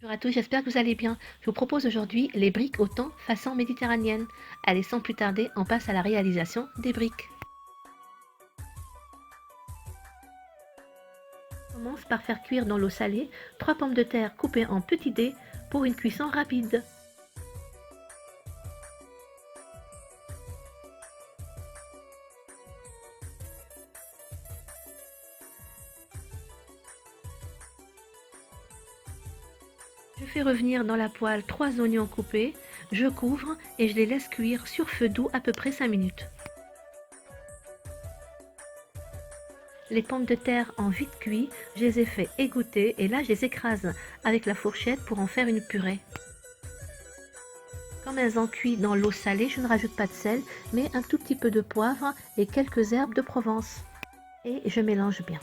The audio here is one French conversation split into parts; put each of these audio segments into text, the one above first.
Bonjour à tous, j'espère que vous allez bien. Je vous propose aujourd'hui les briques au thon façon méditerranéenne. Allez, sans plus tarder, on passe à la réalisation des briques. On commence par faire cuire dans l'eau salée 3 pommes de terre coupées en petits dés pour une cuisson rapide. Je fais revenir dans la poêle 3 oignons coupés, je couvre et je les laisse cuire sur feu doux à peu près 5 minutes. Les pommes de terre en vite cuit, je les ai fait égoutter et là je les écrase avec la fourchette pour en faire une purée. Comme elles ont cuit dans l'eau salée, je ne rajoute pas de sel, mais un tout petit peu de poivre et quelques herbes de Provence. Et je mélange bien.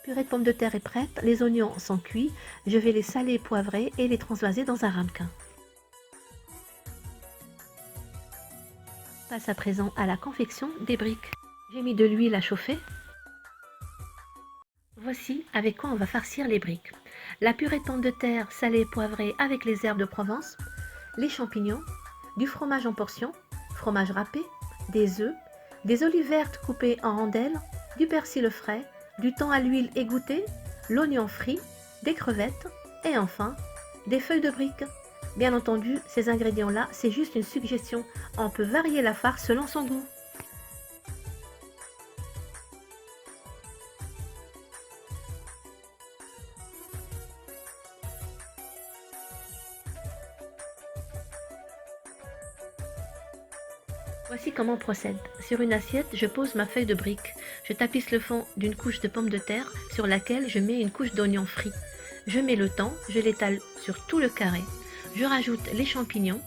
Purée de pommes de terre est prête, les oignons sont cuits, je vais les saler et poivrer et les transvaser dans un ramequin. On passe à présent à la confection des briques. J'ai mis de l'huile à chauffer. Voici avec quoi on va farcir les briques. La purée de pommes de terre salée et poivrée avec les herbes de Provence, les champignons, du fromage en portions, fromage râpé, des œufs, des olives vertes coupées en rondelles, du persil frais, du thon à l'huile égouttée, l'oignon frit, des crevettes et enfin des feuilles de briques. Bien entendu, ces ingrédients-là, c'est juste une suggestion. On peut varier la farce selon son goût. Voici comment on procède. Sur une assiette, je pose ma feuille de brique. Je tapisse le fond d'une couche de pommes de terre sur laquelle je mets une couche d'oignon frit. Je mets le thon, je l'étale sur tout le carré. Je rajoute les champignons.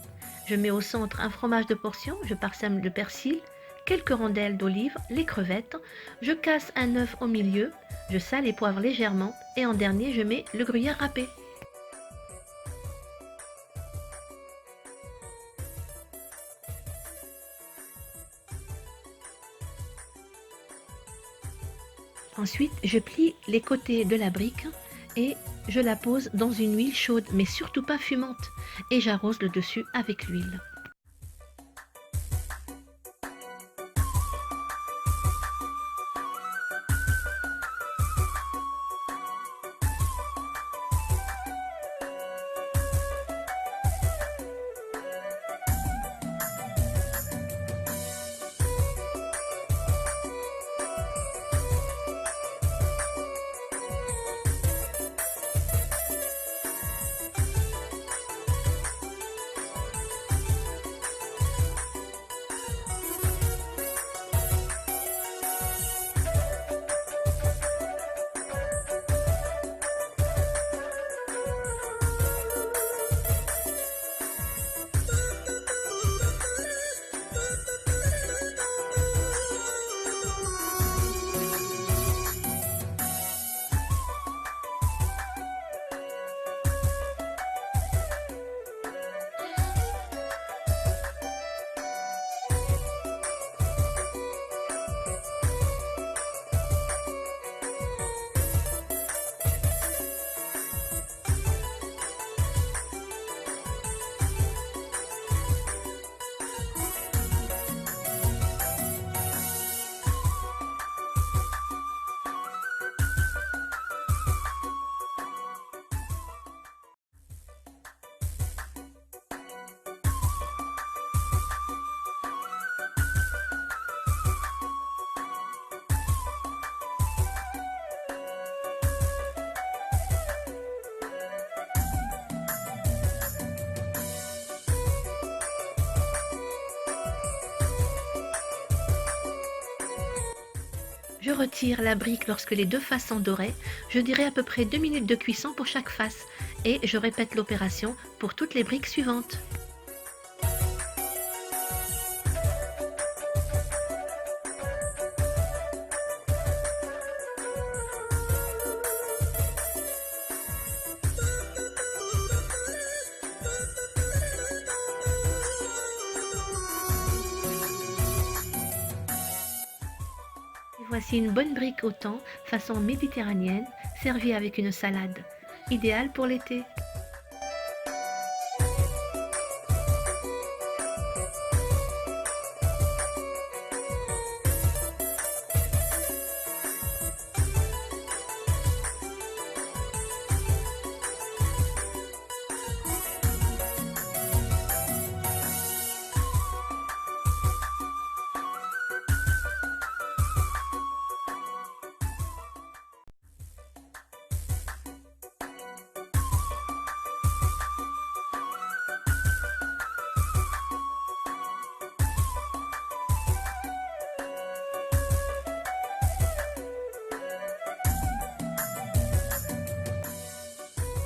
Je mets au centre un fromage de portion, je parsème le persil, quelques rondelles d'olive, les crevettes. Je casse un œuf au milieu, je sale et poivre légèrement et en dernier je mets le gruyère râpé. Ensuite, je plie les côtés de la brique et je la pose dans une huile chaude, mais surtout pas fumante, et j'arrose le dessus avec l'huile. Je retire la brique lorsque les deux faces sont dorées, je dirais à peu près 2 minutes de cuisson pour chaque face, et je répète l'opération pour toutes les briques suivantes. Voici une bonne brique au thon façon méditerranéenne, servie avec une salade. Idéal pour l'été.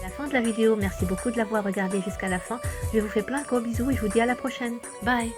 La fin de la vidéo, merci beaucoup de l'avoir regardé jusqu'à la fin. Je vous fais plein de gros bisous et je vous dis à la prochaine. Bye!